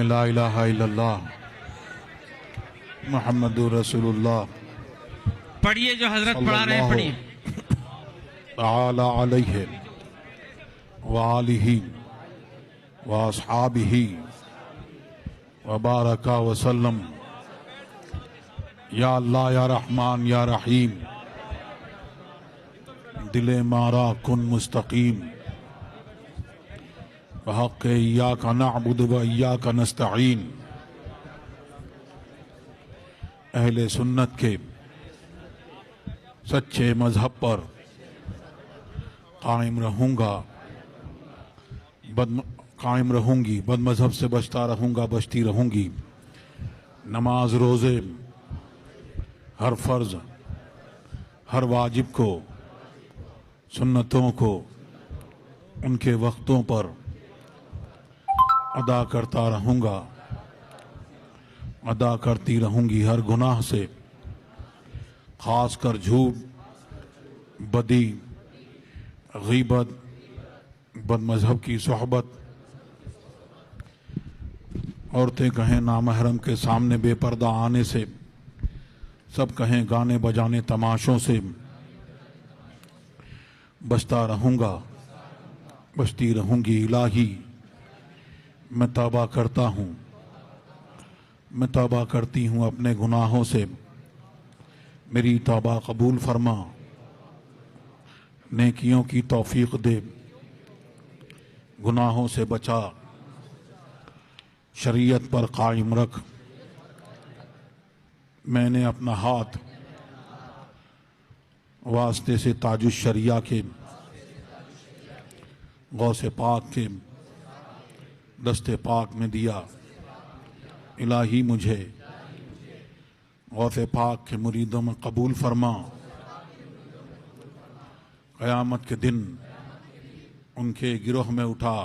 لا الہ الا اللہ محمد رسول اللہ پڑھیے جو حضرت پڑھا رہے ہیں پڑھیے. تعالی علیہ وآلہ واصحابہ وبارک وسلم. یا اللہ یا رحمان یا رحیم دل مارا کن مستقیم بحق ایاک نعبد و ایاک نستعین. اہل سنت کے سچے مذہب پر قائم رہوں گا، قائم رہوں گی، بد مذہب سے بچتا رہوں گا، بچتی رہوں گی. نماز روزے ہر فرض ہر واجب کو، سنتوں کو ان کے وقتوں پر ادا کرتا رہوں گا، ادا کرتی رہوں گی. ہر گناہ سے، خاص کر جھوٹ، بدی، غیبت، بد مذہب کی صحبت، عورتیں کہیں نامحرم کے سامنے بے پردہ آنے سے، سب کہیں گانے بجانے تماشوں سے بچتا رہوں گا، بچتی رہوں گی. الہی میں توبہ کرتا ہوں، میں توبہ کرتی ہوں اپنے گناہوں سے. میری توبہ قبول فرما، نیکیوں کی توفیق دے، گناہوں سے بچا، شریعت پر قائم رکھ. میں نے اپنا ہاتھ واسطے سے تاج الشریعہ کے غوث پاک کے دست پاک میں دیا. الہی مجھے غوث پاک کے مریدوں میں قبول فرما. قیامت کے دن ان کے گروہ میں اٹھا.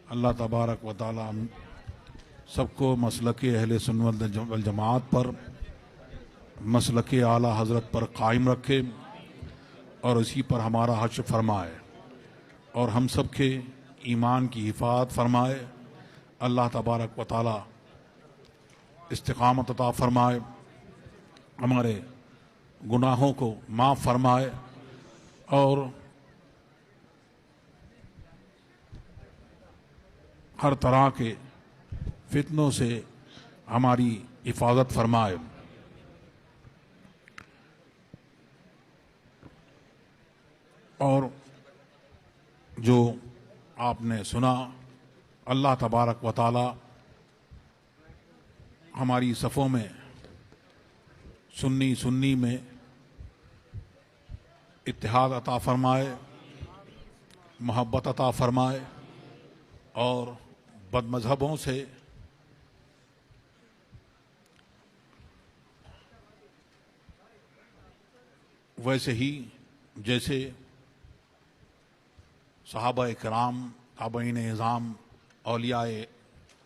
اللہ تبارک و تعالی سب کو مسلک اہل سنت والجماعت پر، مسلک اعلیٰ حضرت پر قائم رکھے اور اسی پر ہمارا حشر فرمائے اور ہم سب کے ایمان کی حفاظت فرمائے. اللہ تبارک و تعالی استقامت عطا فرمائے، ہمارے گناہوں کو معاف فرمائے اور ہر طرح کے فتنوں سے ہماری حفاظت فرمائے. اور جو آپ نے سنا، اللہ تبارک و تعالی ہماری صفوں میں سنی میں اتحاد عطا فرمائے، محبت عطا فرمائے اور بد مذہبوں سے ویسے ہی جیسے صحابہ کرام، تابعین اعظام، اولیاء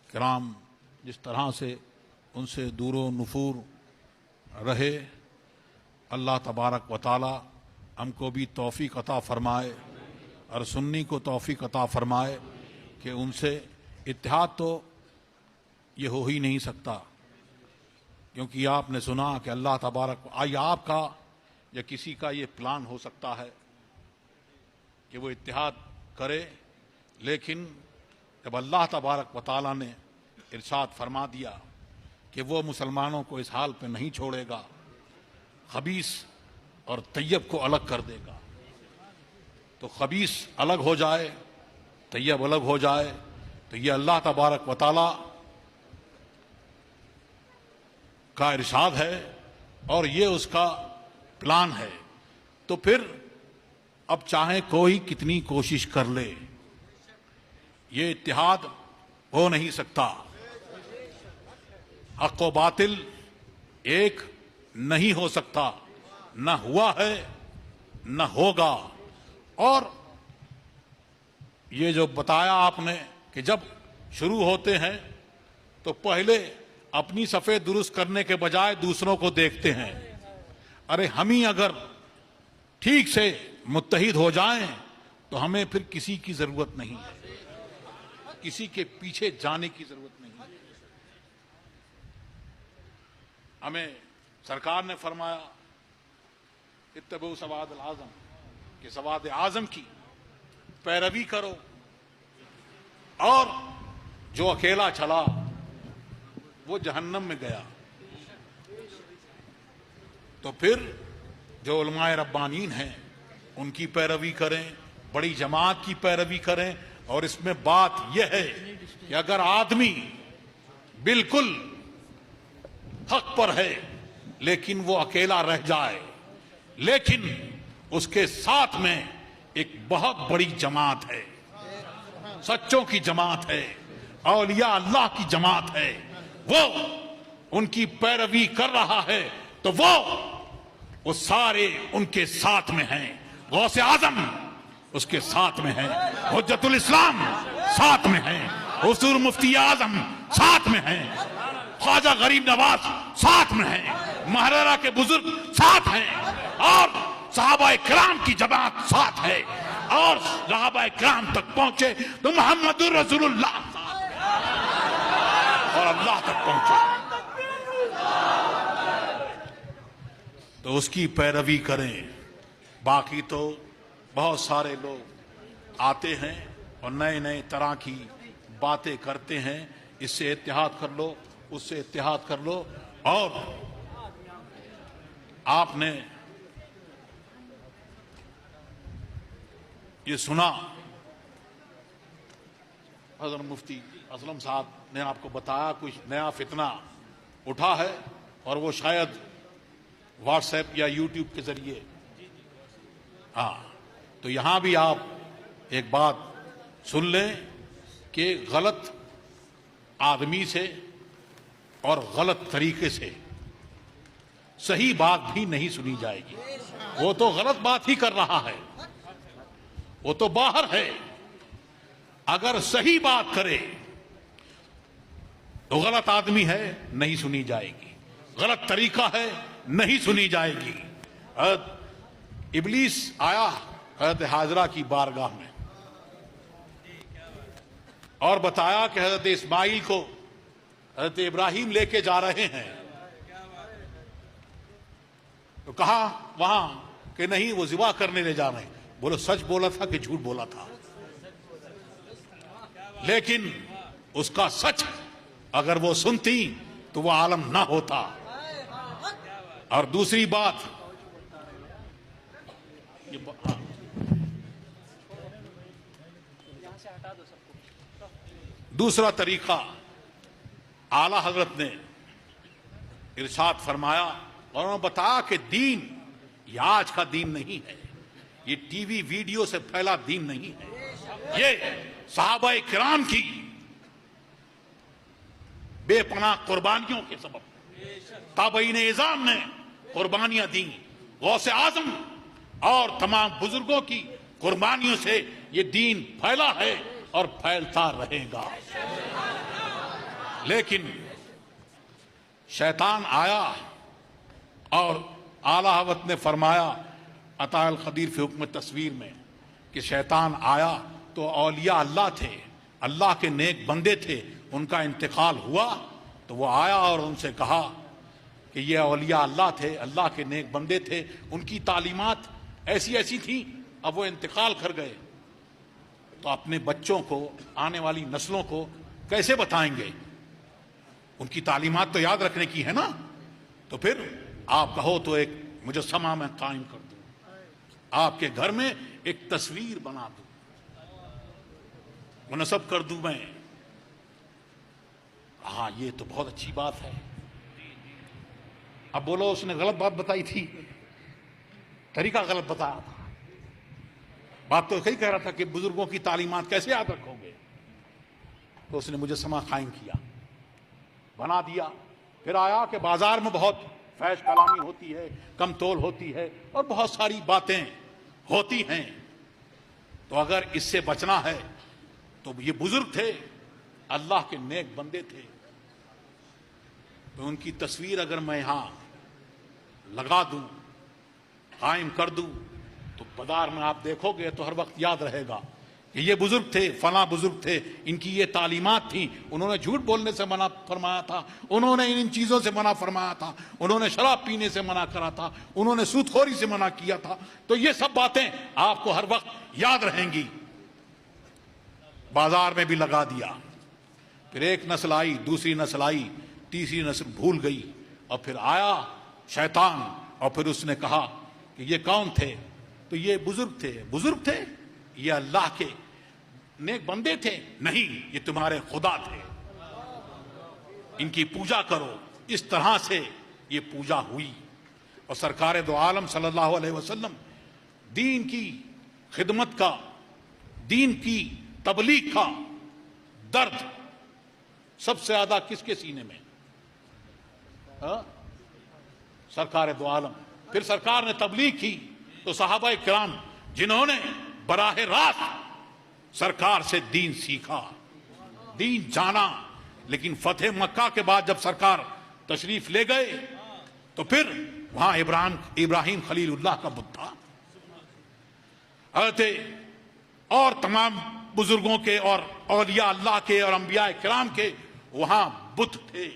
کرام جس طرح سے ان سے دور و نفور رہے، اللہ تبارک و تعالی ہم کو بھی توفیق عطا فرمائے اور سنی کو توفیق عطا فرمائے کہ ان سے اتحاد تو یہ ہو ہی نہیں سکتا، کیونکہ آپ نے سنا کہ اللہ تبارک آپ کا یا کسی کا یہ پلان ہو سکتا ہے کہ وہ اتحاد کرے، لیکن جب اللہ تبارک و تعالیٰ نے ارشاد فرما دیا کہ وہ مسلمانوں کو اس حال پہ نہیں چھوڑے گا، خبیث اور طیب کو الگ کر دے گا، تو خبیث الگ ہو جائے، طیب الگ ہو جائے، تو یہ اللہ تبارک و تعالیٰ کا ارشاد ہے اور یہ اس کا پلان ہے. تو پھر اب چاہے کوئی کتنی کوشش کر لے، یہ اتحاد ہو نہیں سکتا. حق و باطل ایک نہیں ہو سکتا، نہ ہوا ہے نہ ہوگا. اور یہ جو بتایا آپ نے کہ جب شروع ہوتے ہیں تو پہلے اپنی صفیں درست کرنے کے بجائے دوسروں کو دیکھتے ہیں. ارے ہم ہی اگر ٹھیک سے متحد ہو جائیں تو ہمیں پھر کسی کی ضرورت نہیں ہے. کسی کے پیچھے جانے کی ضرورت نہیں ہے. ہمیں سرکار نے فرمایا اتبعوا سواد الاعظم کہ سواد اعظم کی پیروی کرو، اور جو اکیلا چلا وہ جہنم میں گیا. تو پھر جو علماء ربانین ہیں ان کی پیروی کریں، بڑی جماعت کی پیروی کریں. اور اس میں بات یہ ہے کہ اگر آدمی بالکل حق پر ہے لیکن وہ اکیلا رہ جائے، لیکن اس کے ساتھ میں ایک بہت بڑی جماعت ہے، سچوں کی جماعت ہے، اولیاء اللہ کی جماعت ہے، وہ ان کی پیروی کر رہا ہے، تو وہ سارے ان کے ساتھ میں ہیں. غوث اعظم اس کے ساتھ میں ہیں، حجت الاسلام ساتھ میں ہیں، حضور مفتی اعظم ساتھ میں ہیں، خواجہ غریب نواز ساتھ میں ہیں، مہررہ کے بزرگ ساتھ ہیں، اور صحابہ کرام کی جماعت ساتھ ہے. اور صحابہ کرام تک پہنچے تو محمد رسول اللہ اور اللہ تک پہنچے تو اس کی پیروی کریں. باقی تو بہت سارے لوگ آتے ہیں اور نئے نئے طرح کی باتیں کرتے ہیں، اس سے اتحاد کر لو، اس سے اتحاد کر لو. اور آپ نے یہ سنا حضرت مفتی اسلم صاحب نے آپ کو بتایا کچھ نیا فتنہ اٹھا ہے، اور وہ شاید واٹس ایپ یا یوٹیوب کے ذریعے. ہاں، تو یہاں بھی آپ ایک بات سن لیں کہ غلط آدمی سے اور غلط طریقے سے صحیح بات بھی نہیں سنی جائے گی. وہ تو غلط بات ہی کر رہا ہے، وہ تو باہر ہے. اگر صحیح بات کرے تو غلط آدمی ہے، نہیں سنی جائے گی. غلط طریقہ ہے، نہیں سنی جائے گی. ابلیس آیا حضرت حاجرہ کی بارگاہ میں اور بتایا کہ حضرت اسماعیل کو حضرت ابراہیم لے کے جا رہے ہیں. تو کہا وہاں کہ نہیں، وہ ذبح کرنے لے جا رہے ہیں. بولو سچ بولا تھا کہ جھوٹ بولا تھا؟ لیکن اس کا سچ اگر وہ سنتی تو وہ عالم نہ ہوتا. اور دوسری بات، دوسرا طریقہ اعلی حضرت نے ارشاد فرمایا اور انہوں نے بتایا کہ دین یہ آج کا دین نہیں ہے، یہ ٹی وی ویڈیو سے پھیلا دین نہیں ہے. یہ صحابہ کرام کی بے پناہ قربانیوں کے سبب تابعین اعظام نے قربانیاں دیں. غوث اعظم اور تمام بزرگوں کی قربانیوں سے یہ دین پھیلا ہے اور پھیلتا رہے گا. لیکن شیطان آیا اور اعلی حضرت نے فرمایا عطا القدیر فی حکم تصویر میں کہ شیطان آیا تو اولیاء اللہ تھے، اللہ کے نیک بندے تھے، ان کا انتقال ہوا تو وہ آیا اور ان سے کہا کہ یہ اولیاء اللہ تھے، اللہ کے نیک بندے تھے، ان کی تعلیمات ایسی ایسی تھیں، اب وہ انتقال کر گئے، تو اپنے بچوں کو، آنے والی نسلوں کو کیسے بتائیں گے؟ ان کی تعلیمات تو یاد رکھنے کی ہے نا. تو پھر آپ کہو تو ایک مجسمہ میں قائم کر دوں، آپ کے گھر میں ایک تصویر بنا دوں، منصب کر دوں میں. ہاں یہ تو بہت اچھی بات ہے. اب بولو اس نے غلط بات بتائی تھی، طریقہ غلط بتایا تھا. بات تو صحیح کہہ رہا تھا کہ بزرگوں کی تعلیمات کیسے یاد رکھو گے. تو اس نے مجسمہ قائم کیا، بنا دیا. پھر آیا کہ بازار میں بہت فحش کلامی ہوتی ہے، کم تول ہوتی ہے، اور بہت ساری باتیں ہوتی ہیں. تو اگر اس سے بچنا ہے تو یہ بزرگ تھے، اللہ کے نیک بندے تھے، تو ان کی تصویر اگر میں یہاں لگا دوں، قائم کر دوں، تو بازار میں آپ دیکھو گے تو ہر وقت یاد رہے گا کہ یہ بزرگ تھے، فلاں بزرگ تھے، ان کی یہ تعلیمات تھیں، انہوں نے جھوٹ بولنے سے منع فرمایا تھا، انہوں نے ان چیزوں سے منع فرمایا تھا، انہوں نے شراب پینے سے منع کرا تھا، انہوں نے سود خوری سے منع کیا تھا. تو یہ سب باتیں آپ کو ہر وقت یاد رہیں گی. بازار میں بھی لگا دیا. پھر ایک نسل آئی، دوسری نسل آئی، تیسری نسل بھول گئی، اور پھر آیا شیطان اور پھر اس نے کہا کہ یہ کون تھے؟ تو یہ بزرگ تھے. بزرگ تھے؟ یہ اللہ کے نیک بندے تھے؟ نہیں، یہ تمہارے خدا تھے، ان کی پوجا کرو. اس طرح سے یہ پوجا ہوئی. اور سرکار دو عالم صلی اللہ علیہ وسلم دین کی خدمت کا، دین کی تبلیغ کا درد سب سے زیادہ کس کے سینے میں؟ سرکار دو عالم. پھر سرکار نے تبلیغ کی تو صحابہ کرام جنہوں نے براہ راست سرکار سے دین سیکھا، دین جانا. لیکن فتح مکہ کے بعد جب سرکار تشریف لے گئے تو پھر وہاں ابراہیم خلیل اللہ کا بت تھا، حضرت اور تمام بزرگوں کے اور اولیاء اللہ کے اور انبیاء کرام کے وہاں بت تھے.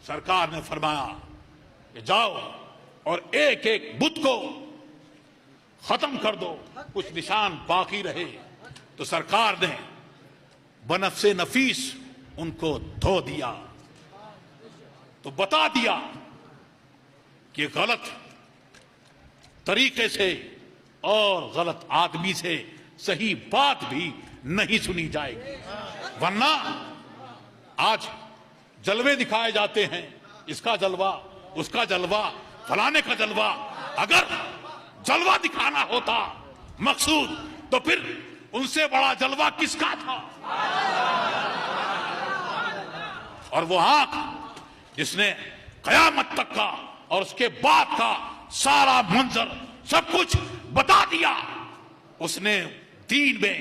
سرکار نے فرمایا کہ جاؤ اور ایک ایک بت کو ختم کر دو، کچھ نشان باقی رہے. تو سرکار نے بنفس نفیس ان کو دھو دیا، تو بتا دیا کہ غلط طریقے سے اور غلط آدمی سے صحیح بات بھی نہیں سنی جائے گی. ورنہ آج جلوے دکھائے جاتے ہیں، اس کا جلوہ، اس کا جلوہ، فلانے کا جلوہ. اگر جلوہ دکھانا ہوتا مقصود تو پھر ان سے بڑا جلوہ کس کا تھا؟ اور وہ آنکھ جس نے قیامت تک کا اور اس کے بعد کا سارا منظر سب کچھ بتا دیا، اس نے دین میں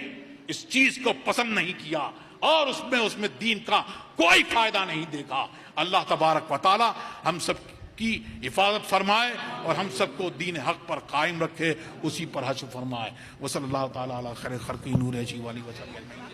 اس چیز کو پسند نہیں کیا اور اس میں دین کا کوئی فائدہ نہیں دیکھا. اللہ تبارک و تعالی ہم سب کی حفاظت فرمائے اور ہم سب کو دین حق پر قائم رکھے، اسی پر حشر فرمائے. وصلی اللہ تعالی علی خیر خلقہ نور عجیب علی وسلم.